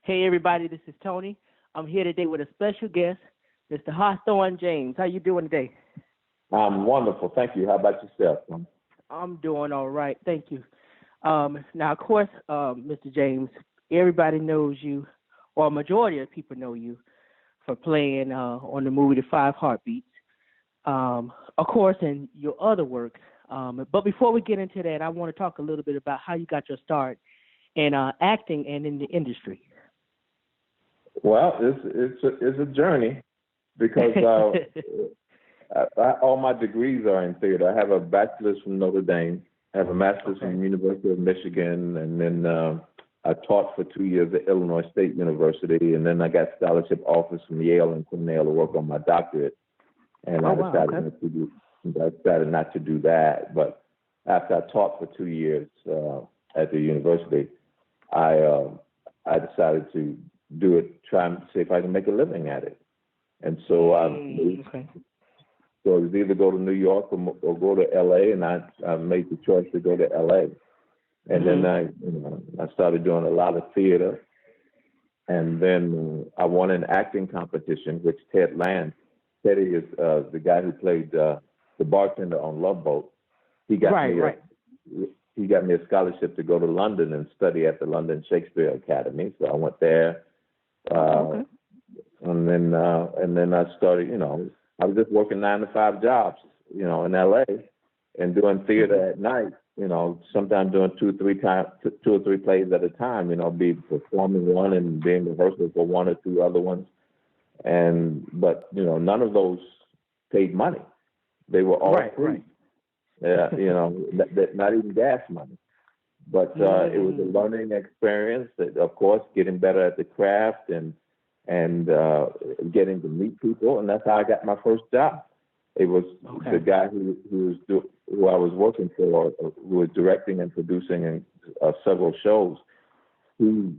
Hey everybody, this is Tony. I'm here today with a special guest, Mr. Hawthorne James. How you doing today? I'm wonderful. Thank you. How about yourself? I'm doing all right. Thank you. Now, of course, Mr. James, everybody knows you, or a majority of people know you for playing on the movie The Five Heartbeats. Of course, and your other work. But before we get into that, I want to talk a little bit about how you got your start in acting and in the industry. Well, it's a journey because all my degrees are in theater. I have a bachelor's from Notre Dame, I have a master's from the University of Michigan, and then I taught for 2 years at Illinois State University, and then I got scholarship offers from Yale and Cornell to work on my doctorate. And I decided not to do that. But after I taught for 2 years at the university, I decided to do it, try and see if I can make a living at it. And so so it was either go to New York or go to L.A., and I made the choice to go to L.A. And then I started doing a lot of theater. And then I won an acting competition, which Teddy is the guy who played the bartender on Love Boat. He got he got me a scholarship to go to London and study at the London Shakespeare Academy. So I went there. And then I started, I was just working 9-to-5 jobs, in LA and doing theater at night, sometimes doing two or three plays at a time, be performing one and being rehearsal for one or two other ones. But none of those paid money. They were all free. Yeah, not even gas money. But it was a learning experience. That, of course, getting better at the craft and getting to meet people, and that's how I got my first job. It was the guy who I was working for, who was directing and producing several shows. He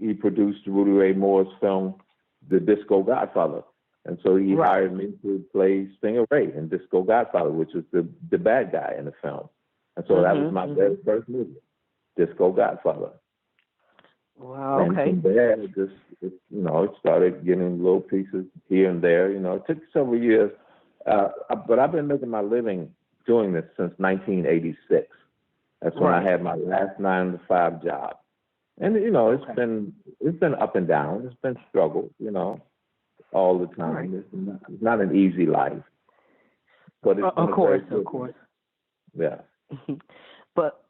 he produced Rudy Ray Moore's film, The Disco Godfather. And so he hired me to play Stinger Ray in Disco Godfather, which was the bad guy in the film. And so that was my very first movie, Disco Godfather. Wow, and from there, it started getting little pieces here and there. It took several years, but I've been making my living doing this since 1986. That's when I had my last 9-to-5 job. And, it's been up and down. It's been struggle, all the time. Right. It's not an easy life. But it's of course. Yeah. But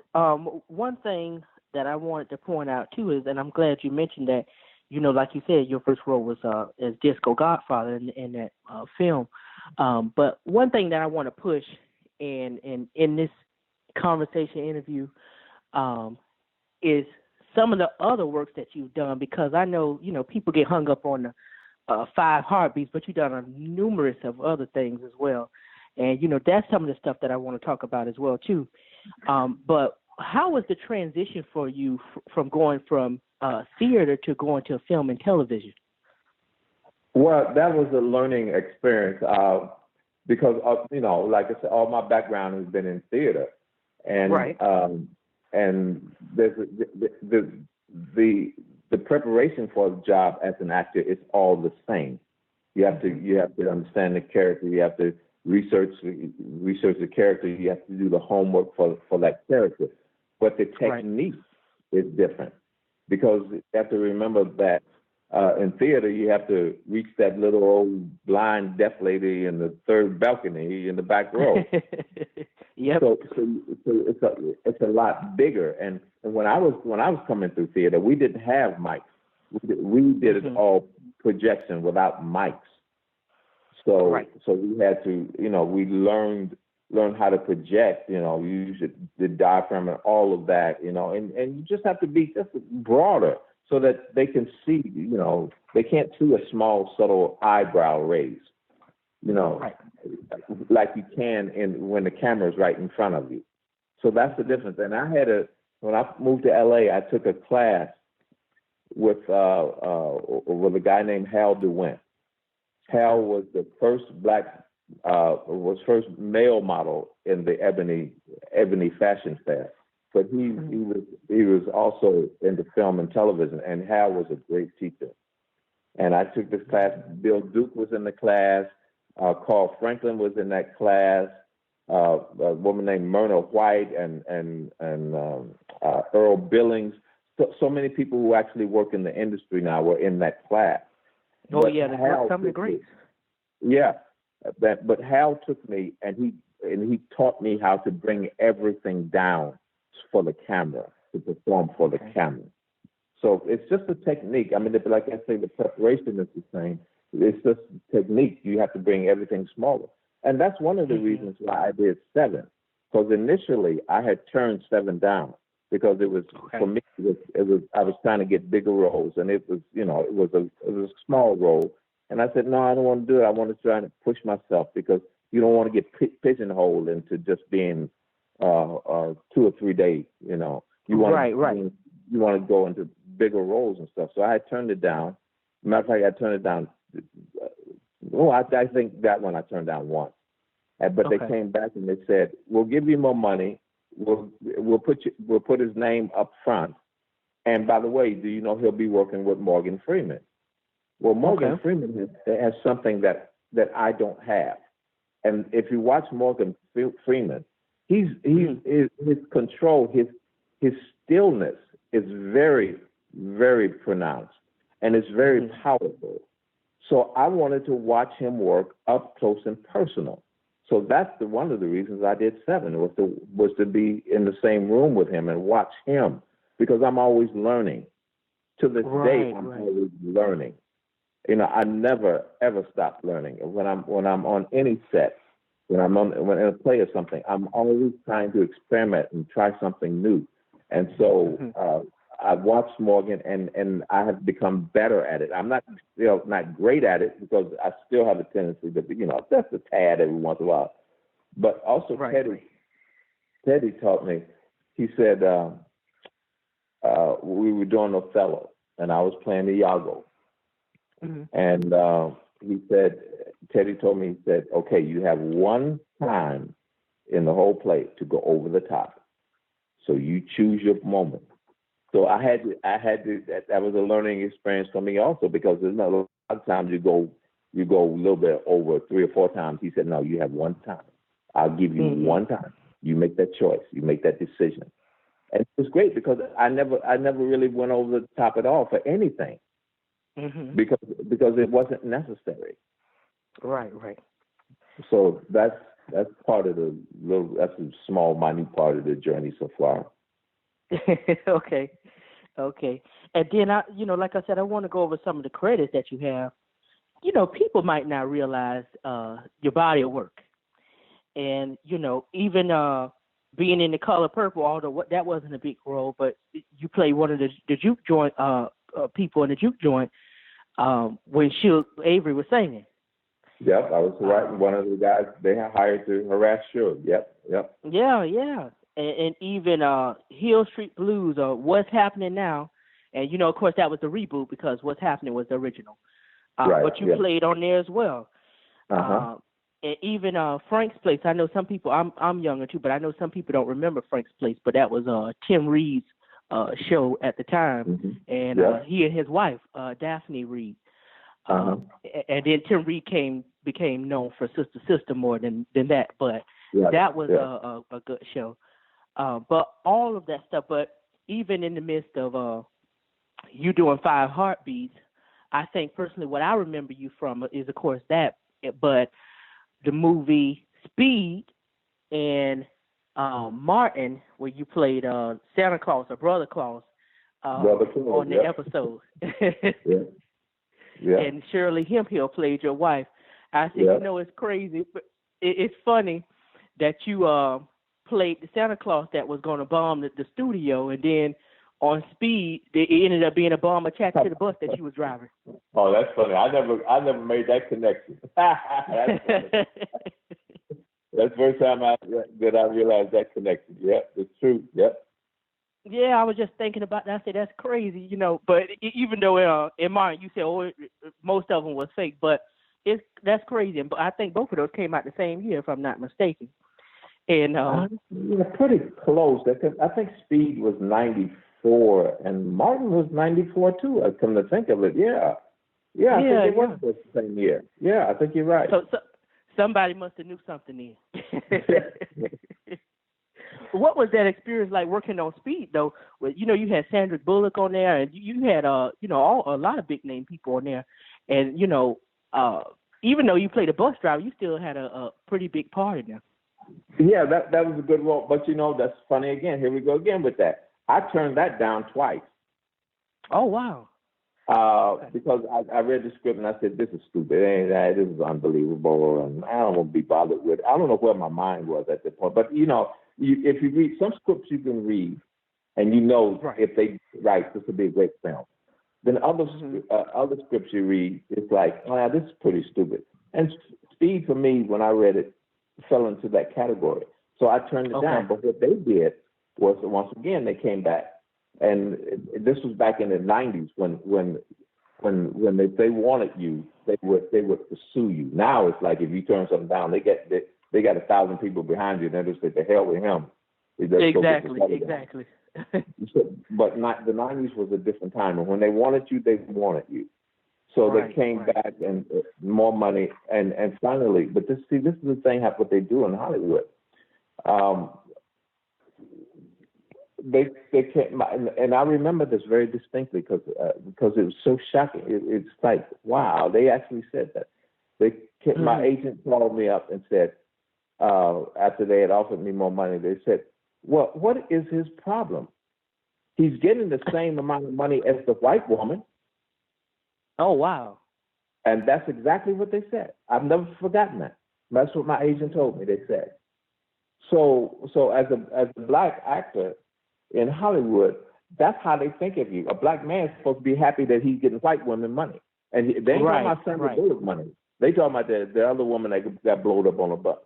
one thing that I wanted to point out, too, is, and I'm glad you mentioned that, like you said, your first role was as Disco Godfather in that film. But one thing that I want to push in this conversation interview is some of the other works that you've done, because I know, people get hung up on the Five Heartbeats, but you've done numerous of other things as well. And, that's some of the stuff that I want to talk about as well, too. But how was the transition for you from going from theater to going to film and television? Well, that was a learning experience because, like I said, all my background has been in theater. And and there's the preparation for a job as an actor is all the same. You have to understand the character. You have to research the character. You have to do the homework for that character. But the technique is different, because you have to remember that in theater you have to reach that little old blind deaf lady in the third balcony in the back row. Yep. So it's a lot bigger. And when I was coming through theater, we didn't have mics. We did it all projection without mics. So we had to, we learned how to project, use the diaphragm and all of that, and you just have to be just broader so that they can see, they can't see a small, subtle eyebrow raise, like you can when the camera's right in front of you. So that's the difference. And when I moved to LA, I took a class with a guy named Hal DeWint. Hal was the first first male model in the Ebony Fashion Fair. but he was also into film and television, and Hal was a great teacher. And I took this class. Bill Duke was in the class. Carl Franklin was in that class. A woman named Myrna White and Earl Billings. So many people who actually work in the industry now were in that class. Oh, yeah, some of the greats. Yeah, but Hal took me and he taught me how to bring everything down for the camera, to perform for the camera. So it's just a technique. I mean, like I say, the preparation is the same. It's just technique. You have to bring everything smaller. And that's one of the reasons why I did 7. Because initially I had turned 7 down because it was, for me, I was trying to get bigger roles, and it was a small role. And I said, no, I don't want to do it. I want to try to push myself, because you don't want to get pigeonholed into just being 2 or 3 days. You want you want to go into bigger roles and stuff. So I turned it down. Matter of fact, I turned it down. I think that one I turned down once. But they came back and they said, "We'll give you more money. We'll put his name up front. And by the way, do you know he'll be working with Morgan Freeman?" Well, Morgan Freeman has something that I don't have. And if you watch Morgan Freeman, his control, his stillness is very, very pronounced, and it's very powerful. So I wanted to watch him work up close and personal. So that's one of the reasons I did 7, was to be in the same room with him and watch him, because I'm always learning. To this day, I'm always learning. I never ever stop learning. When I'm on any set, when in a play or something, I'm always trying to experiment and try something new. And so I've watched Morgan, and I have become better at it. I'm not great at it, because I still have a tendency to be, just a tad every once in a while. But also Teddy taught me. He said we were doing Othello, and I was playing Iago. And Teddy told me, he said, "Okay, you have one time in the whole play to go over the top. So you choose your moment." So I had to. That was a learning experience for me also, because there's a lot of times you go a little bit over 3 or 4 times. He said, "No, you have one time. I'll give you one time. You make that choice. You make that decision." And it was great, because I never really went over the top at all for anything, because it wasn't necessary. Right. So that's part of that's a small, minute part of the journey so far. Okay. And then like I said, I want to go over some of the credits that you have. People might not realize your body of work, and even being in The Color Purple, although that wasn't a big role, but you played one of the juke joint people in the juke joint when Avery was singing. Yep, I was one of the guys they hired to harass Suge. Yep. Yeah. And even Hill Street Blues, or What's Happening Now, and of course that was the reboot, because What's Happening was the original. But you played on there as well. And even Frank's Place. I know some people. I'm younger too, but I know some people don't remember Frank's Place. But that was Tim Reed's show at the time, and he and his wife Daphne Reed. And then Tim Reed became known for Sister more than that. But that was a good show. But all of that stuff. But even in the midst of you doing 5 Heartbeats, I think personally what I remember you from is, of course, that. But the movie Speed and Martin, where you played Santa Claus or Brother Claus on the episode. And Shirley Hemphill played your wife. I said, it's crazy, but it's funny that you played the Santa Claus that was going to bomb the studio, and then on Speed, it ended up being a bomb attached to the bus that you was driving. Oh, that's funny. I never made that connection. That's funny. That's the first time that I realized that connection. Yep, it's true. Yep. Yeah, I was just thinking about that. I said, that's crazy, But even though in mine you said, most of them was fake, but that's crazy. But I think both of those came out the same year, if I'm not mistaken. And Yeah, pretty close. I think Speed was 94, and Martin was 94 too. I come to think of it, yeah. Yeah, I think it was the same year. Yeah, I think you're right. So somebody must have knew something then. What was that experience like working on Speed though? Well, you had Sandra Bullock on there, and you had a lot of big name people on there, and even though you played a bus driver, you still had a pretty big part in there. Yeah, that was a good role, but that's funny again. Here we go again with that. I turned that down twice. Oh wow. Because I read the script and I said, this is stupid. This is unbelievable, and I don't want to be bothered with it. I don't know where my mind was at that point. But, if you read some scripts you can read, and if they write, this would be a great film. Then other scripts you read, it's like, oh, this is pretty stupid. And Speed, for me, when I read it, fell into that category. So I turned it down. But what they did was, once again, they came back. And this was back in the 90s when if they wanted you, they would pursue you. Now it's like if you turn something down, they got 1,000 people behind you, and they just say, "The hell with him." Exactly. But the 90s was a different time, and when they wanted you, they wanted you. So they came back and more money, and finally. But this is the thing. What they do in Hollywood. They came, and I remember this very distinctly because it was so shocking. It's like, wow, they actually said that. My agent called me up and said, after they had offered me more money, they said, well, what is his problem? He's getting the same amount of money as the white woman. Oh, wow. And that's exactly what they said. I've never forgotten that. That's what my agent told me, they said. So as a black actor, in Hollywood, that's how they think of you. A black man is supposed to be happy that he's getting white women money. And they ain't talking about Sandra Bullock money. They talking about the other woman that got blowed up on a bus.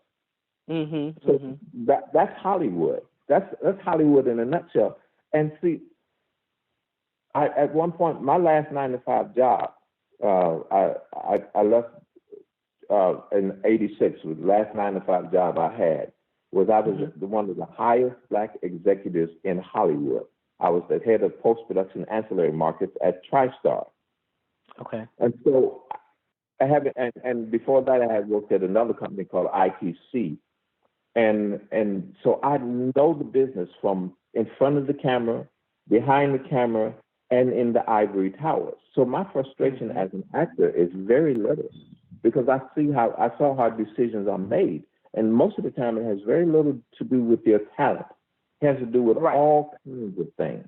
That's Hollywood. That's Hollywood in a nutshell. And see, at one point, my last 9-to-5 job, I left in '86. Was the last 9-to-5 job I had. I was one of the highest black executives in Hollywood. I was the head of post-production ancillary markets at TriStar. Okay. And so and before that I had worked at another company called ITC. And so I know the business from in front of the camera, behind the camera, and in the ivory towers. So my frustration as an actor is very little because I saw how decisions are made. And most of the time, it has very little to do with their talent. It has to do with all kinds of things.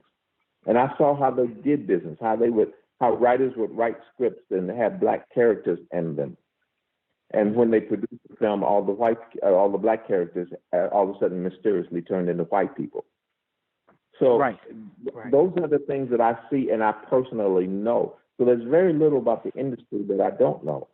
And I saw how they did business, how writers would write scripts and have black characters in them. And when they produced the film, all the black characters all of a sudden mysteriously turned into white people. So those are the things that I see and I personally know. So there's very little about the industry that I don't know.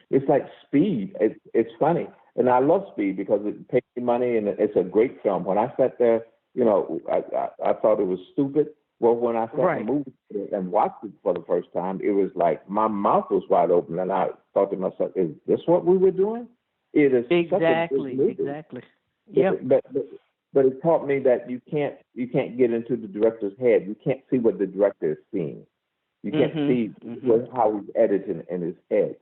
It's like Speed. It's funny. And I love Speed because it pays me money and it's a great film. When I sat there, I thought it was stupid. Well, when I saw the movie and watched it for the first time, it was like my mouth was wide open, and I thought to myself, "Is this what we were doing?" It is exactly. Yeah. But it taught me that you can't get into the director's head. You can't see what the director is seeing. You can't see how he's editing in his head.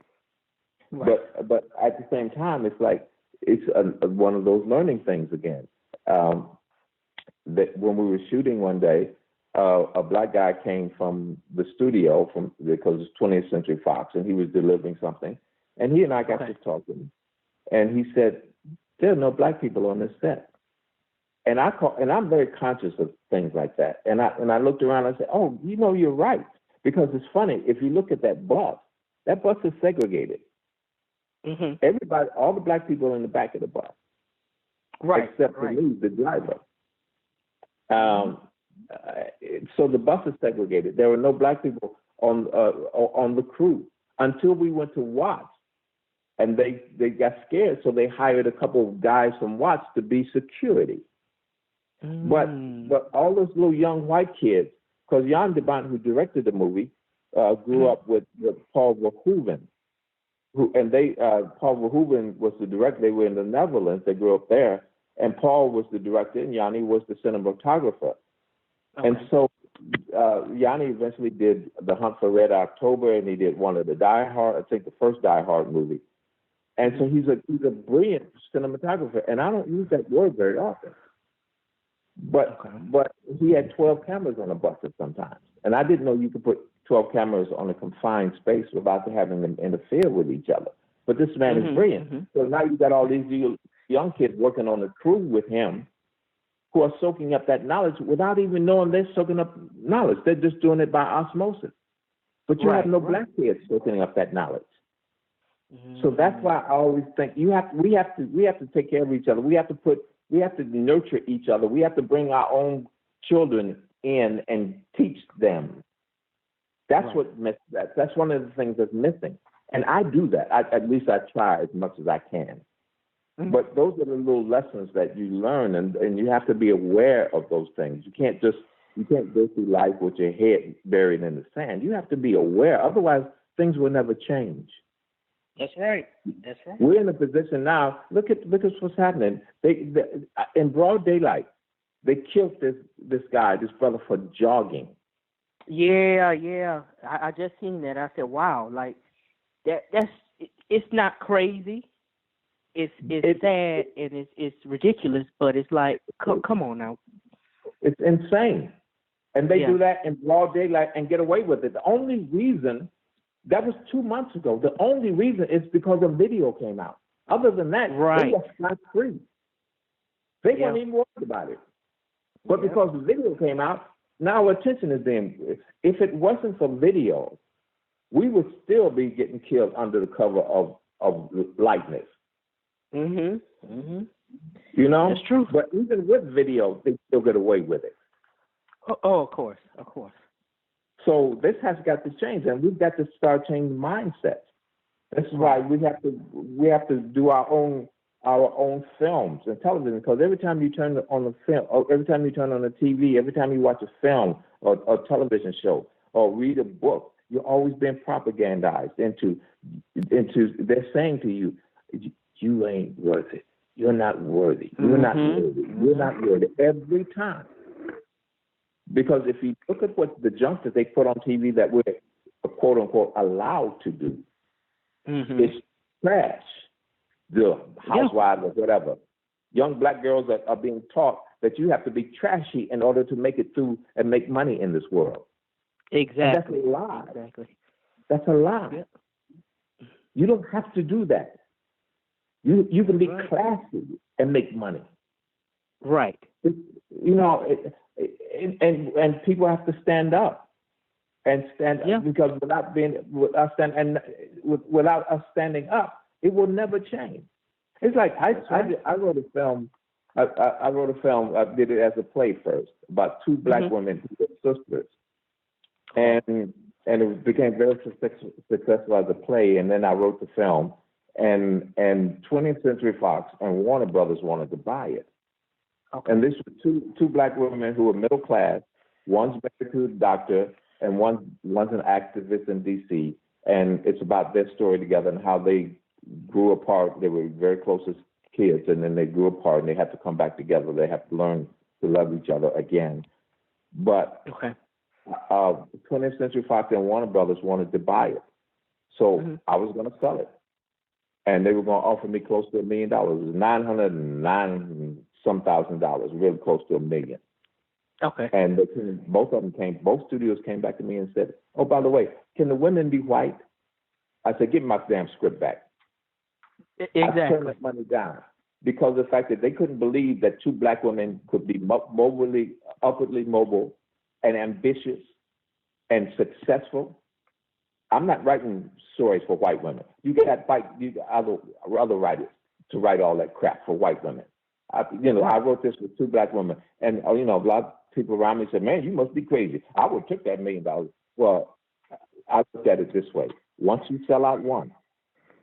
Right. But at the same time, it's like it's one of those learning things again. That when we were shooting one day, a black guy came from the studio because it's 20th Century Fox, and he was delivering something, and he and I got to talking, and he said, "There are no black people on this set." And I'm very conscious of things like that. And I looked around and I said, "Oh, you're right," because it's funny if you look at that bus is segregated. Everybody, all the black people in the back of the bus, except for me, the driver. So the bus is segregated. There were no black people on the crew until we went to Watts, and they got scared, so they hired a couple of guys from Watts to be security. But all those little young white kids, because Jan de Bont, who directed the movie, grew up with Paul Verhoeven. Paul Verhoeven was the director. They were in the Netherlands. They grew up there, and Paul was the director, and Yanni was the cinematographer. Okay. And so Yanni eventually did The Hunt for Red October, and he did one of the Die Hard, I think the first Die Hard movie. And so he's a brilliant cinematographer, and I don't use that word very often. But he had 12 cameras on a bus at sometimes, and I didn't know you could put 12 cameras on a confined space without having them interfere with each other. But this man is brilliant. So now you got all these young kids working on the crew with him, who are soaking up that knowledge without even knowing they're soaking up knowledge. They're just doing it by osmosis. But you have no black kids soaking up that knowledge. So that's why I always think we have to take care of each other. We have to nurture each other. We have to bring our own children in and teach them. That's that's one of the things that's missing. And I do that. At least I try as much as I can. But those are the little lessons that you learn, and you have to be aware of those things. You can't go through life with your head buried in the sand. You have to be aware. Otherwise, things will never change. That's right. We're in a position now. Look at what's happening. They in broad daylight, they killed this brother for jogging. Yeah. I just seen that. I said, wow, like it's not crazy. It's sad and it's ridiculous, but it's like, come on now. It's insane. And they do that in broad daylight and get away with it. The only reason, that was 2 months ago, the only reason is because a video came out. Other than that, they were not free. They weren't even worried about it. But because the video came out, now attention is being, if it wasn't for video, we would still be getting killed under the cover of lightness. You know? That's true. But even with video, they still get away with it. Oh, of course. So this has got to change, and we've got to start changing mindsets. This is why we have to do our own films and television, because every time you turn on the film, or every time you turn on the TV, every time you watch a film or a television show or read a book, you're always being propagandized into they're saying to you, you ain't worth it. You're not worthy. You're not worthy. You're not worthy every time. Because if you look at what the junk that they put on TV that we're quote unquote allowed to do, it's trash. The housewives or whatever. Young black girls are being taught that you have to be trashy in order to make it through and make money in this world. Exactly. And that's a lie. Exactly. That's a lie. Yep. You don't have to do that. You can be classy and make money. Right. You know, and people have to stand up and stand up, because without us standing up, it will never change. It's like I wrote a film. I wrote a film. I did it as a play first about two black women who were sisters, and it became very successful as a play. And then I wrote the film, and 20th Century Fox and Warner Brothers wanted to buy it. Okay. And this were two black women who were middle class. One's married to a doctor, and one's an activist in D.C. And it's about their story together and how they grew apart. They were very close as kids, and then they grew apart, and they had to come back together. They have to learn to love each other again. But 20th Century Fox and Warner Brothers wanted to buy it, so I was going to sell it, and they were going to offer me close to $1 million. It was $909,000, really close to $1 million. Okay. And both studios came back to me and said, "Oh, by the way, can the women be white?" I said, "Give me my damn script back." Exactly. I turned that money down because of the fact that they couldn't believe that two black women could be upwardly mobile and ambitious and successful. I'm not writing stories for white women. You got other writers to write all that crap for white women. I wrote this with two black women, and a lot of people around me said, "Man, you must be crazy. I would take that $1 million." Well, I look at it this way: once you sell out one,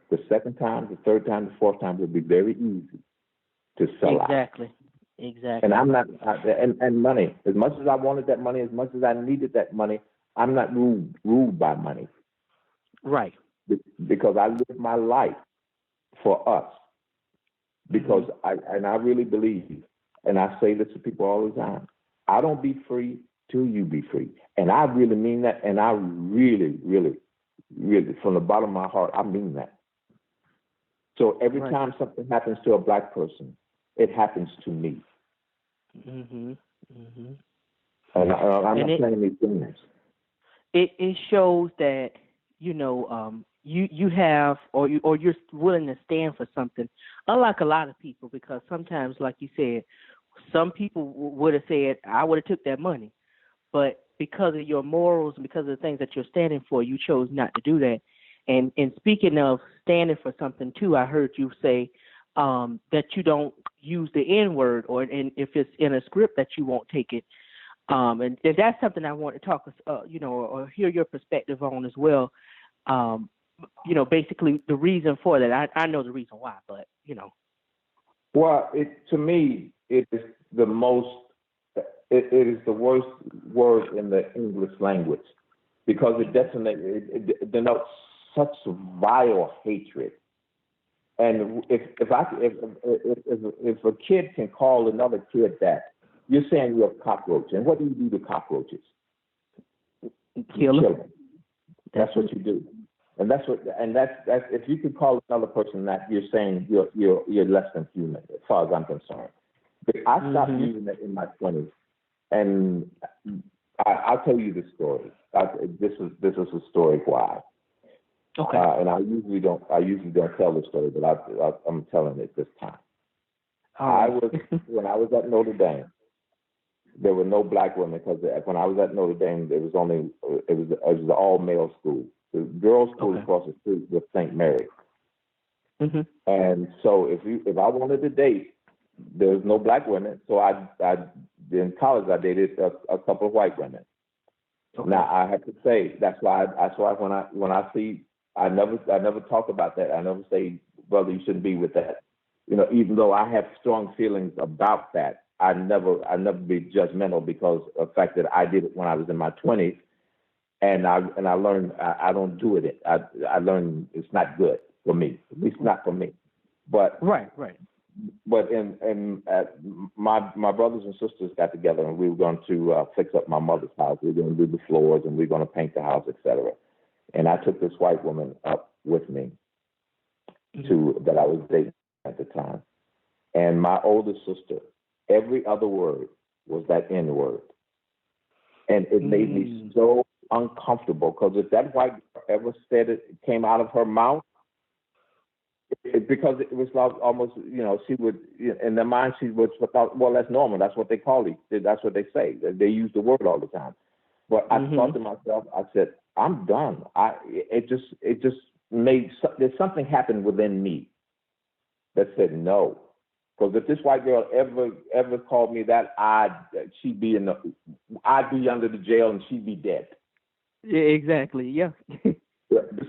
the second time, the third time, the fourth time will be very easy to sell out. Exactly. And I'm not, and money. As much as I wanted that money, as much as I needed that money, I'm not ruled by money. Right. Because I live my life for us. because I really believe, and I say this to people all the time, I don't be free till you be free. And I really mean that, and I really, really, really, from the bottom of my heart, I mean that. So every time something happens to a black person, it happens to me. And I'm not playing these games. It shows that, you know, you have, or you're willing to stand for something, unlike a lot of people, because sometimes, like you said, some people would have said, I would have took that money. But because of your morals and because of the things that you're standing for, you chose not to do that. And speaking of standing for something too, I heard you say that you don't use the N-word, and if it's in a script that you won't take it. And that's something I want to talk, you know, or hear your perspective on as well. You know, basically the reason for that. I know the reason why, but you know. Well, to me, it is the most. It is the worst word in the English language because it denotes such vile hatred. And if a kid can call another kid that, you're saying you're a cockroach. And what do you do to cockroaches? Kill them. That's what you do. And that's if you can call another person that, you're saying you're less than human, as far as I'm concerned. But I stopped using it in my 20s. And I'll tell you the story. This is a story why. Okay. And I usually don't tell the story, but I'm telling it this time. When I was at Notre Dame, there were no black women because when I was at Notre Dame, it was an all male school. The girls' school across the street was St. Mary. And so if I wanted to date, there was no black women. So in college I dated a couple of white women. Okay. Now I have to say that's why when I see, I never talk about that. I never say, brother, you shouldn't be with that. You know, even though I have strong feelings about that, I never be judgmental because of the fact that I did it when I was in my 20s, and I learned I don't do it. I learned it's not good for me, at least not for me. But right. But my brothers and sisters got together, and we were going to fix up my mother's house. We were going to do the floors, and we were going to paint the house, etc. And I took this white woman up with me that I was dating at the time. And my older sister, every other word was that N word, and it made me so uncomfortable because if that white girl ever said it came out of her mouth. Because it was like almost, you know, she would, in their mind, she would thought, well, that's normal. That's what they call it. That's what they say. They use the word all the time. But I thought to myself, I said, I'm done. It just made, there's something happened within me that said no. Because if this white girl ever called me that, I'd be under the jail and she'd be dead. Yeah, exactly. Yeah.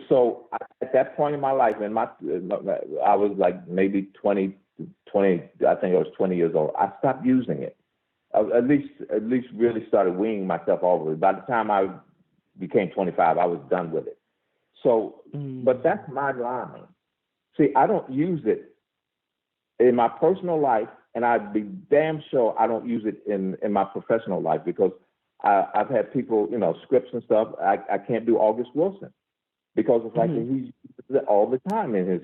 So at that point in my life, I was like maybe 20, I think I was 20 years old. I stopped using it. I at least really started weaning myself over it. By the time I became 25, I was done with it. So, but that's my line. See, I don't use it in my personal life, and I'd be damn sure I don't use it in my professional life because I've had people, you know, scripts and stuff. I can't do August Wilson. Because of the fact that he uses it all the time in his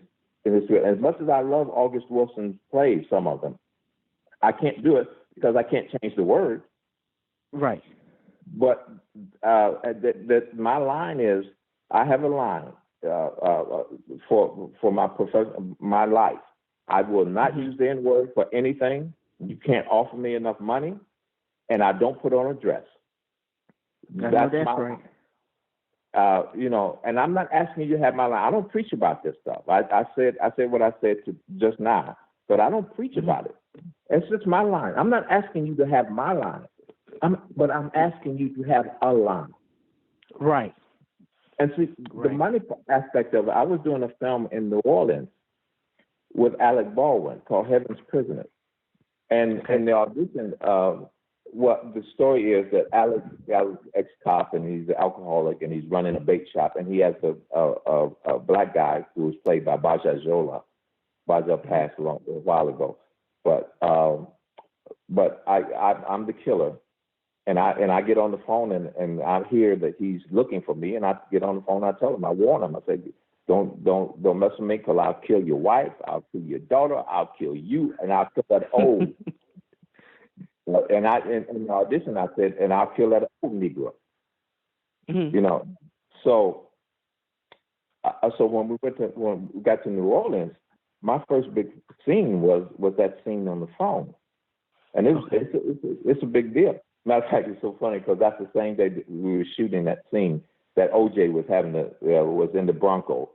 script. As much as I love August Wilson's plays, some of them, I can't do it because I can't change the words. Right. But my line is, I have a line for my life. I will not use the N-word for anything. You can't offer me enough money, and I don't put on a dress. That's my right. You know, and I'm not asking you to have my line. I don't preach about this stuff. I said what I said just now, but I don't preach about it. It's just my line. I'm not asking you to have my line, but I'm asking you to have a line. Right. And see, the money aspect of it, I was doing a film in New Orleans with Alec Baldwin called Heaven's Prisoner. And in the audition, what the story is that Alex ex-cop, and he's an alcoholic, and he's running a bake shop, and he has a black guy who was played by Baja Jola, Baja passed a while ago. But I'm the killer, and I get on the phone and I hear that he's looking for me, and I get on the phone. And I tell him, I warn him. I say, don't mess with me, because I'll kill your wife, I'll kill your daughter, I'll kill you, and I'll kill that old. And in the audition I said, and I'll kill that old Negro. Mm-hmm. You know, so when we got to New Orleans, my first big scene was that scene on the phone, and it's a big deal. Matter of fact, it's so funny because that's the same day that we were shooting that scene that OJ was was in the Bronco.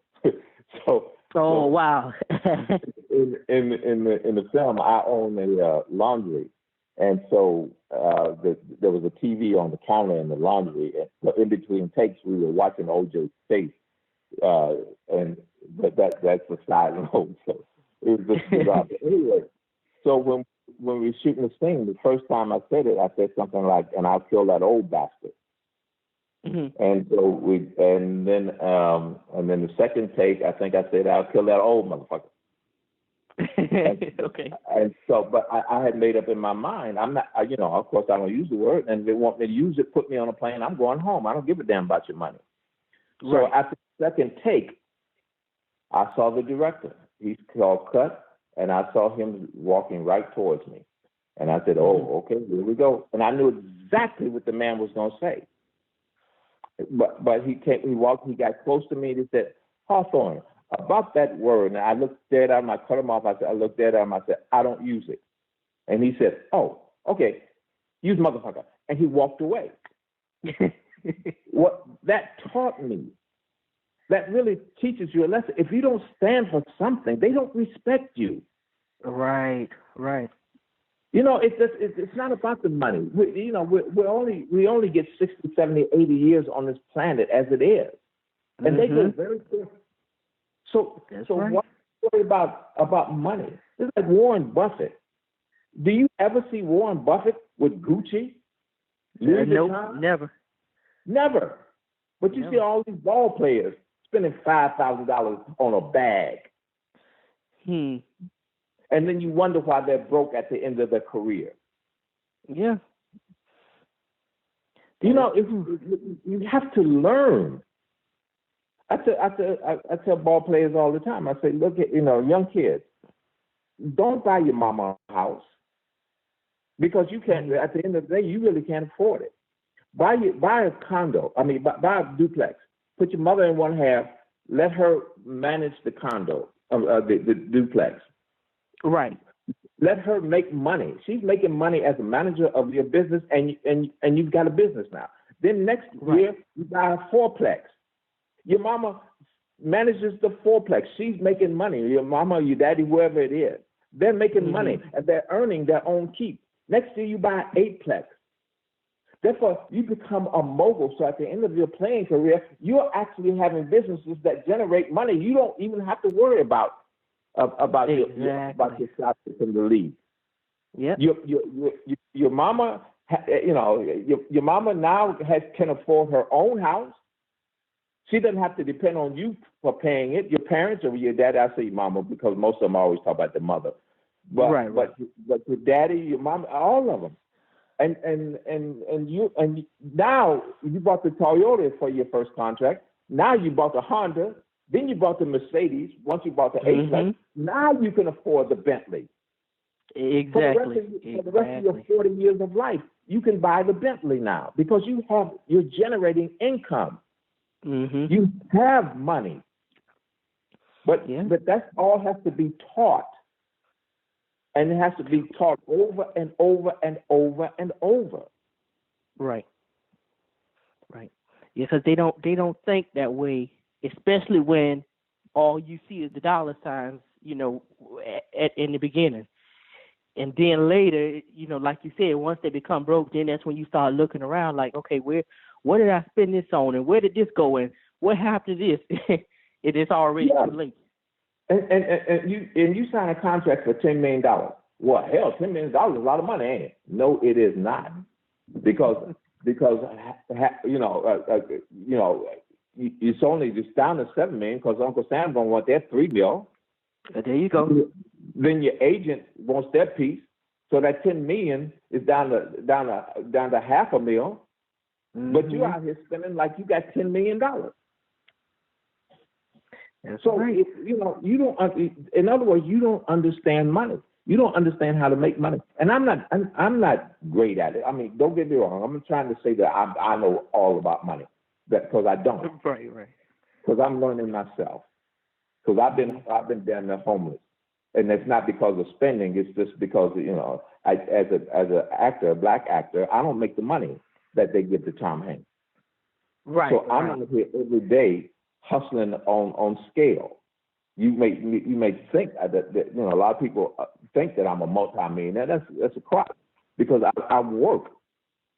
Wow. in the film, I own a laundry, and so there was a TV on the counter in the laundry. And in between takes, we were watching OJ's face, and that's the side note. So it was just bizarre. But anyway, so when we were shooting the scene, the first time I said it, I said something like, "And I'll kill that old bastard." Mm-hmm. And so and then the second take, I think I said, "I'll kill that old motherfucker." Okay. And so, but I had made up in my mind, I'm not, of course I don't use the word, and if they want me to use it, put me on a plane, I'm going home. I don't give a damn about your money. Right. So after the second take, I saw the director. He's called cut, and I saw him walking right towards me. And I said, "Oh, okay, here we go." And I knew exactly what the man was going to say. But he got close to me and he said, "Hawthorne, about that word." And I looked dead at him. I cut him off. I looked dead at him. I said, "I don't use it." And he said, "Oh, okay, use motherfucker." And he walked away. What that taught me, that really teaches you a lesson. If you don't stand for something, they don't respect you. Right. It's not about the money. We only get 60, 70, 80 years on this planet as it is. And they go very quick. So right. Why worry about money? It's like Warren Buffett. Do you ever see Warren Buffett with Gucci? No, never. Never. But you see all these ball players spending $5,000 on a bag. And then you wonder why they're broke at the end of their career. Yeah. You have to learn. I tell ball players all the time. I say, look at young kids. Don't buy your mama a house because you can't. At the end of the day, you really can't afford it. Buy a condo. I mean, buy a duplex. Put your mother in one half. Let her manage the condo, the duplex. Right. Let her make money. She's making money as a manager of your business, and you've got a business now. Then next year, you buy a fourplex. Your mama manages the fourplex. She's making money. Your mama, your daddy, whoever it is, they're making money, and they're earning their own keep. Next year, you buy an eightplex. Therefore, you become a mogul. So at the end of your playing career, you're actually having businesses that generate money. You don't even have to worry about your status in the league. Yeah. Your mama, your mama now can afford her own house. She doesn't have to depend on you for paying it. Your parents or your daddy, I say your mama because most of them always talk about the mother. But your daddy, your mom, all of them. And now you bought the Toyota for your first contract. Now you bought the Honda. Then you bought the Mercedes. Once you bought the A-Class, now you can afford the Bentley. Exactly. For the rest of your 40 years of life, you can buy the Bentley now because you're generating income. You have money. But that all has to be taught. And it has to be taught over and over and over and over. Right. Yeah, because they don't think that way, especially when all you see is the dollar signs, in the beginning. And then later, like you said, once they become broke, then that's when you start looking around like, okay, what did I spend this on, and where did this go, and what happened to this? It is already too late. And you sign a contract for $10 million. Well, hell, $10 million is a lot of money, ain't it? No, it is not, because it's only just down to $7 million because Uncle Sam gonna want that $3 million. There you go. Then your agent wants their piece, so that $10 million is down to $500,000. But you're out here spending like you got $10 million. That's so right. you don't. In other words, you don't understand money. You don't understand how to make money. And I'm not great at it. I mean, don't get me wrong. I'm trying to say that I know all about money, because I don't. Right. Because I'm learning myself. Because I've been down there homeless, and it's not because of spending. It's just because as an actor, a black actor, I don't make the money that they give to Tom Hanks. Right. So I'm out here every day hustling on scale. You may think that a lot of people think that I'm a multimillionaire. That's a crap, because I work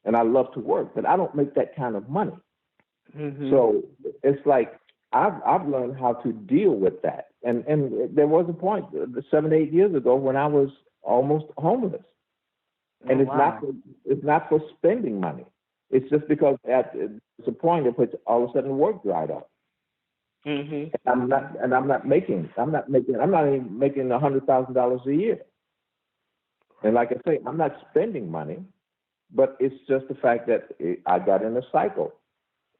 and I love to work, but I don't make that kind of money. So it's like I've learned how to deal with that. And there was a point 7, 8 years ago when I was almost homeless, and it's not for spending money. It's just because it's a point at which all of a sudden work dried up. And I'm not even making $100,000 a year. And like I say, I'm not spending money, but it's just the fact that I got in a cycle,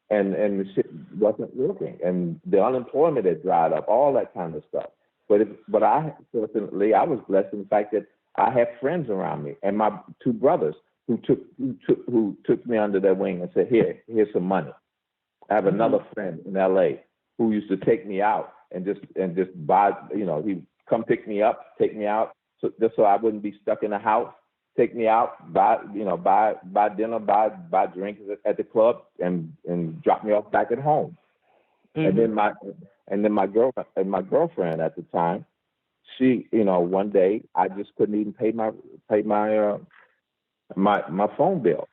and the shit wasn't working, and the unemployment had dried up, all that kind of stuff. But I fortunately I was blessed in the fact that I have friends around me, and my 2 brothers who took me under their wing and said, here's some money. I have another friend in L.A. who used to take me out and just buy, he'd come pick me up, take me out, just so I wouldn't be stuck in the house, take me out, buy dinner, buy drinks at the club, and drop me off back at home. And then my girlfriend at the time, she, one day I just couldn't even pay my phone bill.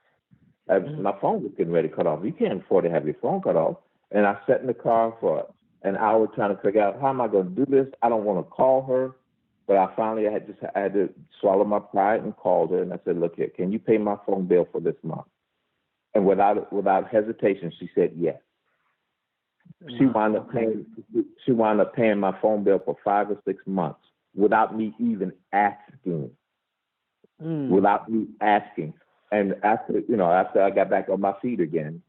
My phone was getting ready to cut off. You can't afford to have your phone cut off. And I sat in the car for an hour trying to figure out, how am I going to do this? I don't want to call her. But I finally had to swallow my pride and called her. And I said, look here, can you pay my phone bill for this month? And without hesitation, she said yes. She wound up paying my phone bill for 5 or 6 months without me even asking. Without me asking. And after I got back on my feet again,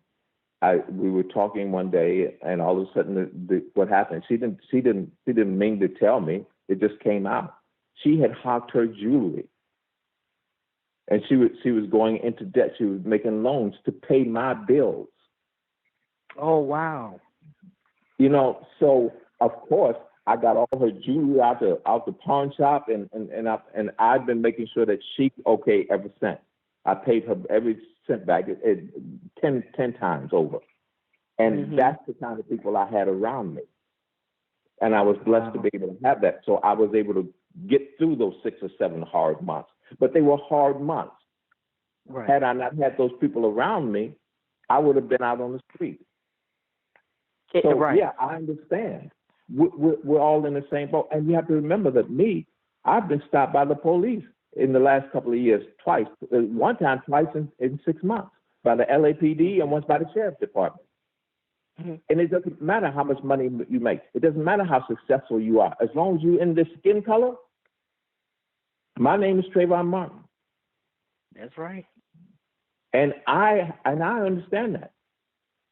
we were talking one day, and all of a sudden, what happened? She didn't mean to tell me. It just came out. She had hocked her jewelry, and she was going into debt. She was making loans to pay my bills. Oh wow! So of course I got all her jewelry out the pawn shop, and I've been making sure that she's okay ever since. I paid her every cent back, 10 times over. And that's the kind of people I had around me. And I was blessed to be able to have that. So I was able to get through those 6 or 7 hard months. But they were hard months. Right. Had I not had those people around me, I would have been out on the street. So, yeah, I understand. We're all in the same boat. And you have to remember that I've been stopped by the police in the last couple of years twice. One time, twice in 6 months, by the LAPD and once by the Sheriff's Department. And it doesn't matter how much money you make. It doesn't matter how successful you are. As long as you're in this skin color, my name is Trayvon Martin. That's right. And I understand that.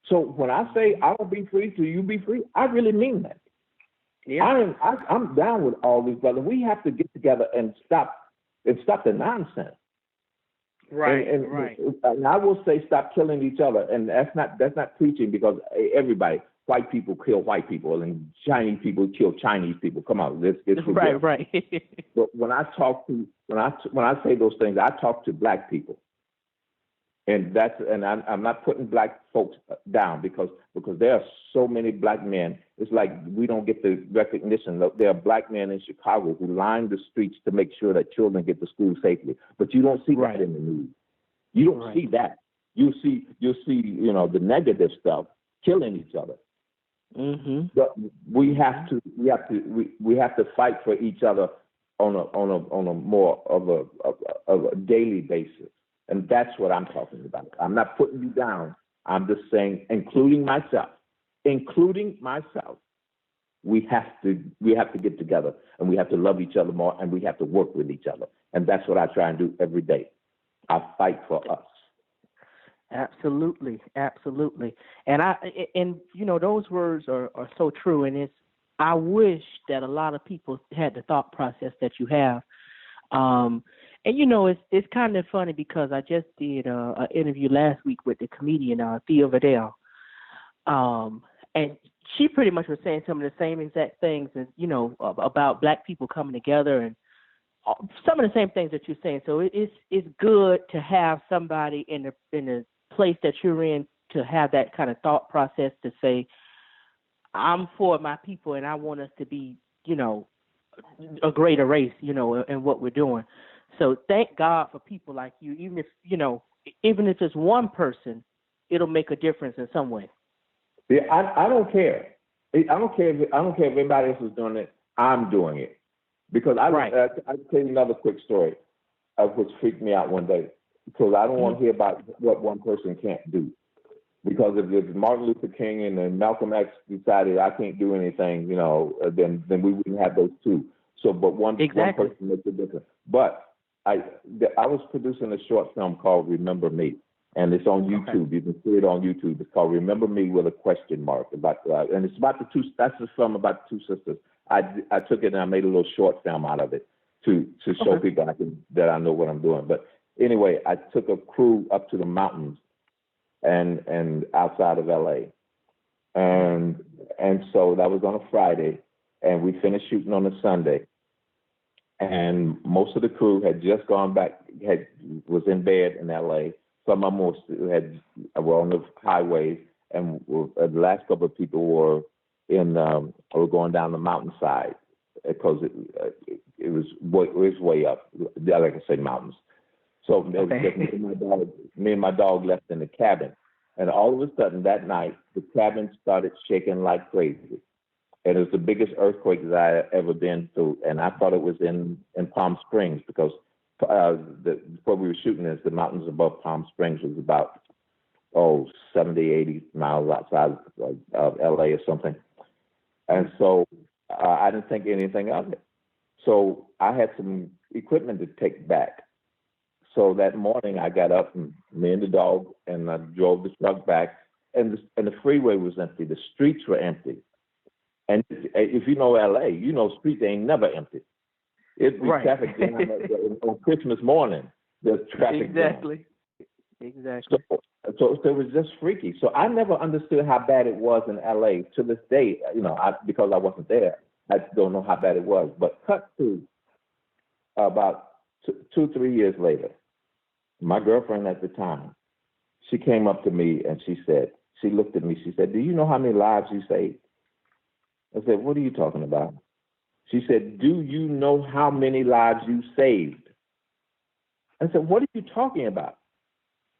So when I say I will be free till you be free, I really mean that. Yeah. I'm down with all these brothers. We have to get together and stop the nonsense. Right, right. And I will say stop killing each other, and that's not preaching, because everybody, white people kill white people, and Chinese people kill Chinese people. Come on, let's get together. Right. But when I say those things, I talk to black people, and I'm not putting black folks down because there are so many black men. It's like we don't get the recognition. There are black men in Chicago who line the streets to make sure that children get to school safely. But you don't see that in the news. You don't see that. You'll see the negative stuff, killing each other. But we have to fight for each other on a more of a daily basis. And that's what I'm talking about. I'm not putting you down. I'm just saying, including myself, we have to get together, and we have to love each other more, and we have to work with each other. And that's what I try and do every day. I fight for us. Absolutely, absolutely. And those words are so true. And I wish that a lot of people had the thought process that you have. And it's kind of funny because I just did an interview last week with the comedian Thea Vidal, and she pretty much was saying some of the same exact things, and about Black people coming together and some of the same things that you're saying. So it's good to have somebody in the place that you're in to have that kind of thought process to say, I'm for my people and I want us to be, a greater race, in what we're doing. So thank God for people like you. Even if it's one person, it'll make a difference in some way. Yeah, I don't care. I don't care if everybody else is doing it. I'm doing it because I'll tell you another quick story, which freaked me out one day, because I don't want to hear about what one person can't do. Because if Martin Luther King and then Malcolm X decided I can't do anything, then we wouldn't have those two. So, but one person makes a difference. But I was producing a short film called Remember Me, and it's on YouTube. Okay. You can see it on YouTube. It's called Remember Me with a question mark and it's about the two. That's the film about the two sisters. I took it and I made a little short film out of it to show people that I know what I'm doing. But anyway, I took a crew up to the mountains and outside of LA. And so that was on a Friday, and we finished shooting on a Sunday. And most of the crew had just gone back, was in bed in LA. Some of them were on the highways, and the last couple of people were going down the mountainside because it was way up. Like I say, mountains. So me and my dog left in the cabin, and all of a sudden that night the cabin started shaking like crazy, and it was the biggest earthquake that I had ever been through. And I thought it was in Palm Springs because before we were shooting this, the mountains above Palm Springs was about 70, 80 miles outside of LA or something. And so I didn't think anything of it. So I had some equipment to take back. So that morning I got up, and me and the dog, and I drove the truck back, and the freeway was empty. The streets were empty. And if you know LA, streets ain't never empty. It's traffic jam on Christmas morning. There's traffic Exactly. So it was just freaky. So I never understood how bad it was in LA. To this day, because I wasn't there, I don't know how bad it was. But cut to about 2-3 years later, my girlfriend at the time, she came up to me and she looked at me, she said, "Do you know how many lives you saved?" I said, "What are you talking about?" She said, "Do you know how many lives you saved?" I said, "What are you talking about?"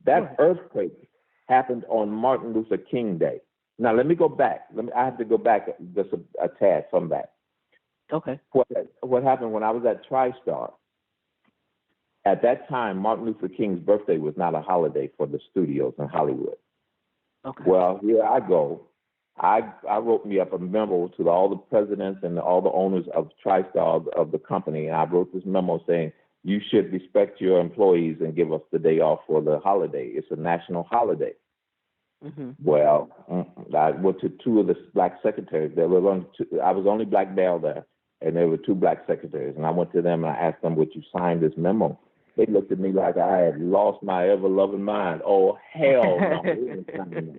That earthquake happened on Martin Luther King Day. Now, let me go back. I have to go back just a tad from that. Okay. What happened when I was at TriStar, at that time, Martin Luther King's birthday was not a holiday for the studios in Hollywood. Okay. Well, here I go. I wrote me up a memo to all the presidents and all the owners of TriStar, of the company, and I wrote this memo saying, you should respect your employees and give us the day off for the holiday. It's a national holiday. Mm-hmm. Well, I went to two of the black secretaries. I was only black male there, and there were two black secretaries. And I went to them and I asked them, would you sign this memo? They looked at me like I had lost my ever-loving mind. Oh, hell no.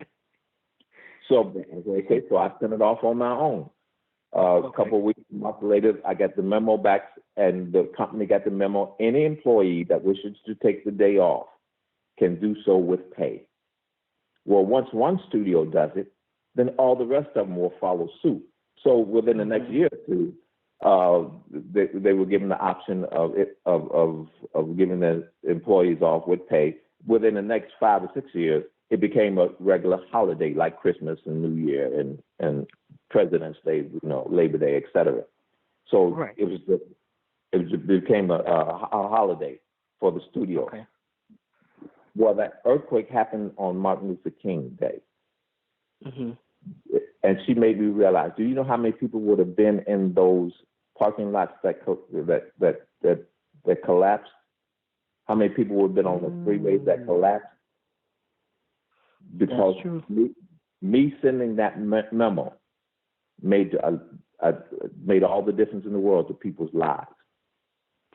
So I sent it off on my own. A couple of weeks, a month later, I got the memo back, and the company got the memo. Any employee that wishes to take the day off can do so with pay. Well, once one studio does it, then all the rest of them will follow suit. So within the next year or two, they were given the option of giving the employees off with pay. Within the next 5 or 6 years, it became a regular holiday like Christmas and New Year and President's Day, Labor Day, etc. So it became a holiday for the studio. Okay. Well, that earthquake happened on Martin Luther King Day. Mm-hmm. And she made me realize, do you know how many people would have been in those parking lots that collapsed? How many people would have been on the freeways that collapsed? Because me sending that memo made all the difference in the world to people's lives.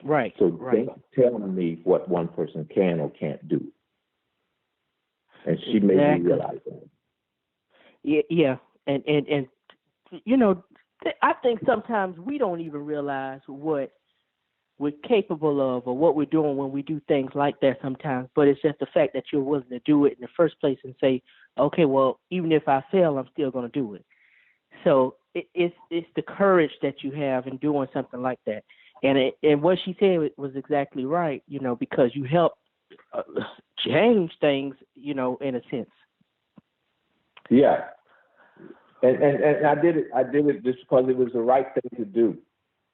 Right. So don't tell me what one person can or can't do. And she made me realize that. Yeah. And you know, I think sometimes we don't even realize what we're capable of or what we're doing when we do things like that sometimes. But it's just the fact that you're willing to do it in the first place and say, okay, well, even if I fail, I'm still going to do it. So it's the courage that you have in doing something like that. And what she said was exactly right, you know, because you help change things, you know, in a sense. Yeah. And I did it just because it was the right thing to do,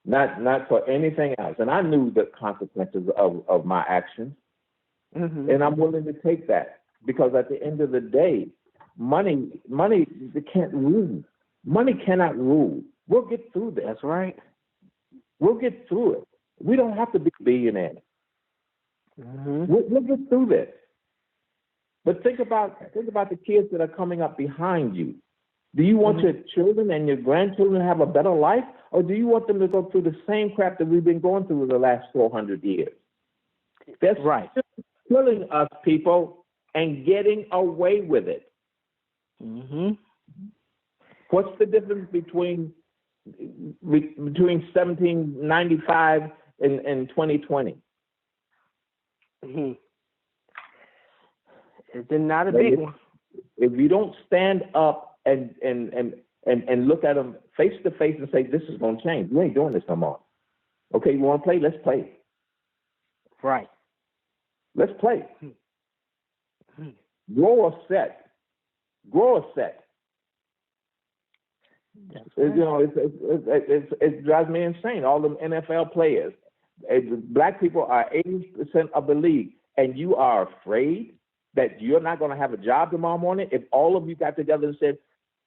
not for anything else. And I knew the consequences of my actions, and I'm willing to take that because at the end of the day, money they can't rule. Money cannot rule. We'll get through this. That's right. We'll get through it. We don't have to be billionaires. We'll get through this. But think about the kids that are coming up behind you. Do you want your children and your grandchildren to have a better life, or do you want them to go through the same crap that we've been going through the last 400 years? That's right. Killing us, people, and getting away with it. What's the difference between 1795 and 2020? It's not a big one. If you don't stand up and look at them face to face and say, this is going to change, we ain't doing this no more. Okay, you want to play? Let's play. Right. Let's play. Grow a set. You know, it drives me insane. All them NFL players, black people are 80% of the league, and you are afraid that you're not going to have a job tomorrow morning. If all of you got together and said,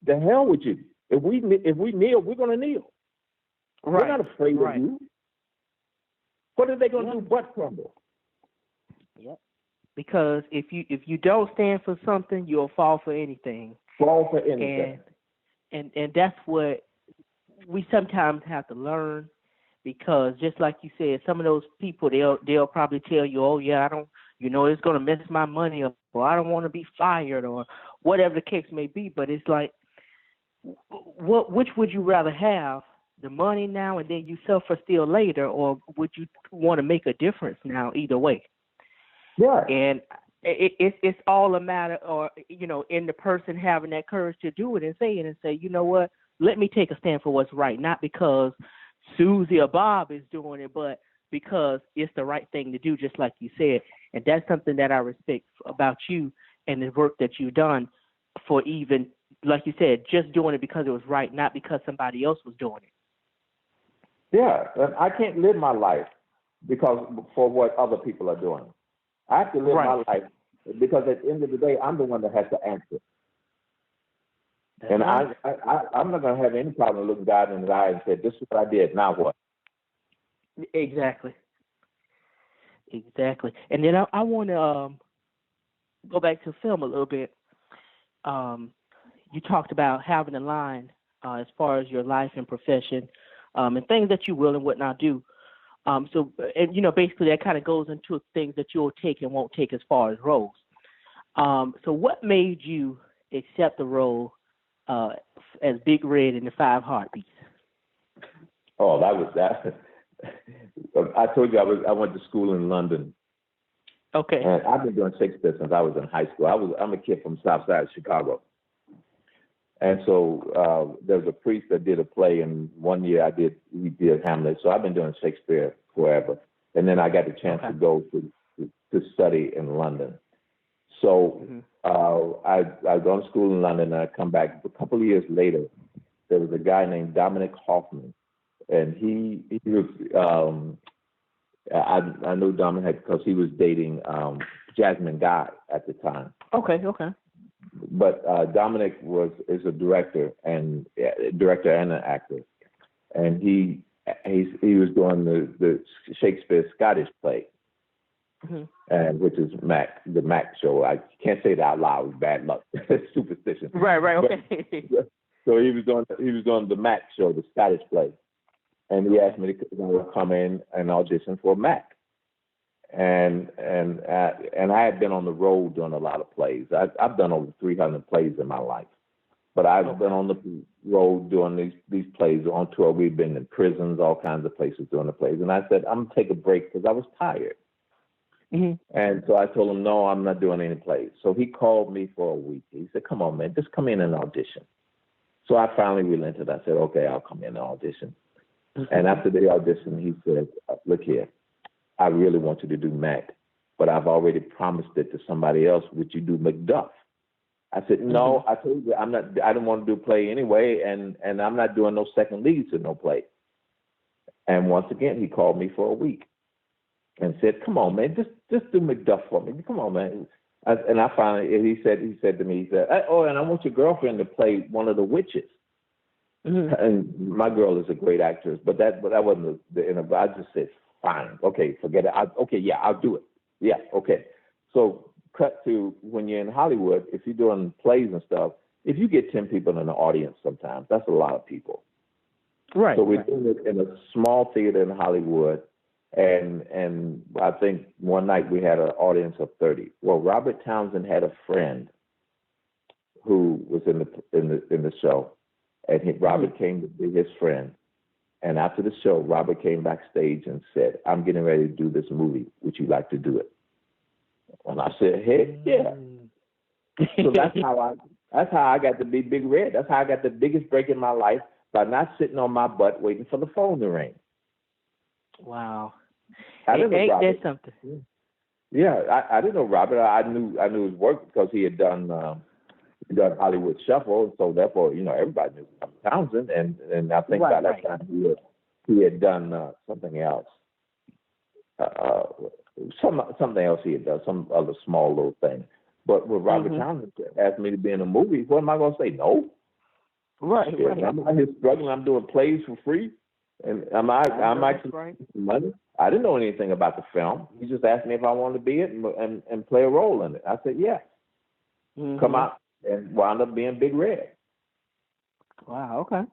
"The hell with you! If we kneel, we're going to kneel. Right. We're not afraid of you." What are they going to do but crumble? Yep. Because if you don't stand for something, you'll fall for anything. Fall for anything. And that's what we sometimes have to learn, because just like you said, some of those people they'll probably tell you, oh yeah, I don't, you know, it's going to mess my money up, or I don't want to be fired, or whatever the case may be. But it's like, which would you rather have, the money now and then you suffer still later, or would you want to make a difference now? Either way. Yeah. And it's all a matter, or you know, in the person having that courage to do it and say, you know what, let me take a stand for what's right, not because Susie or Bob is doing it, but because it's the right thing to do, just like you said. And that's something that I respect about you and the work that you've done, for even, like you said, just doing it because it was right, not because somebody else was doing it. Yeah, and I can't live my life for what other people are doing. I have to live my life because at the end of the day, I'm the one that has to answer. And I'm not going to have any problem looking God in the eye and say, this is what I did, now what? Exactly. And then I want to go back to film a little bit. You talked about having a line as far as your life and profession, and things that you will and would not do. So, and you know, basically that kind of goes into things that you'll take and won't take as far as roles. So what made you accept the role as Big Red in the 5 Heartbeats? Oh, that was that. I told you I went to school in London. Okay. And I've been doing Shakespeare since I was in high school. I'm a kid from South Side of Chicago. And so there was a priest that did a play, and one year we did Hamlet. So I've been doing Shakespeare forever. And then I got the chance to go to study in London. So I go to school in London, and I come back. A couple of years later, there was a guy named Dominic Hoffman, and he was I knew Dominic because he was dating Jasmine Guy at the time. Okay. but Dominic is a director and an actor, and he was doing the Shakespeare Scottish play, and which is the Mac show. I can't say that out loud; it's bad luck, superstition. Right, okay. But, so he was doing the Mac show, the Scottish play, and he asked me to come in and audition for Mac. And I had been on the road doing a lot of plays. I've done over 300 plays in my life, but I've been on the road doing these plays on tour. We've been in prisons, all kinds of places doing the plays. And I said, I'm gonna take a break because I was tired. And so I told him, no, I'm not doing any plays. So he called me for a week. He said, come on, man, just come in and audition. So I finally relented. I said, okay, I'll come in and audition. And after the audition, he said, look here, I really want you to do Mac, but I've already promised it to somebody else. Would you do Macduff? I said, no, I told you I don't want to do play anyway, and I'm not doing no second leads in no play. And once again, he called me for a week and said, come on, man, just do Macduff for me. Come on, man. And I finally, he said to me, he said, oh, and I want your girlfriend to play one of the witches. And my girl is a great actress, but that wasn't the interview. I just said, fine, okay, forget it. I'll do it. Yeah, okay. So cut to when you're in Hollywood, if you're doing plays and stuff, if you get 10 people in the audience sometimes, that's a lot of people. Right. So we're doing it in a small theater in Hollywood, and I think one night we had an audience of 30. Well, Robert Townsend had a friend who was in the show, and Robert came to be his friend. And after the show, Robert came backstage and said, I'm getting ready to do this movie. Would you like to do it? And I said, heck yeah. So that's how I got to be Big Red. That's how I got the biggest break in my life, by not sitting on my butt waiting for the phone to ring. Wow. Ain't that something? Yeah, I didn't know Robert. I knew his work because he had done Hollywood Shuffle, so therefore, everybody knew Townsend, and I think by that time he had done something else. Something else he had done, some other small little thing. But when Robert Townsend asked me to be in a movie, what am I going to say? No. Right. I'm out here struggling. I'm doing plays for free, and I'm actually making money. I didn't know anything about the film. He just asked me if I wanted to be it and play a role in it. I said, yeah. Come out, and wound up being Big Red. Wow, okay.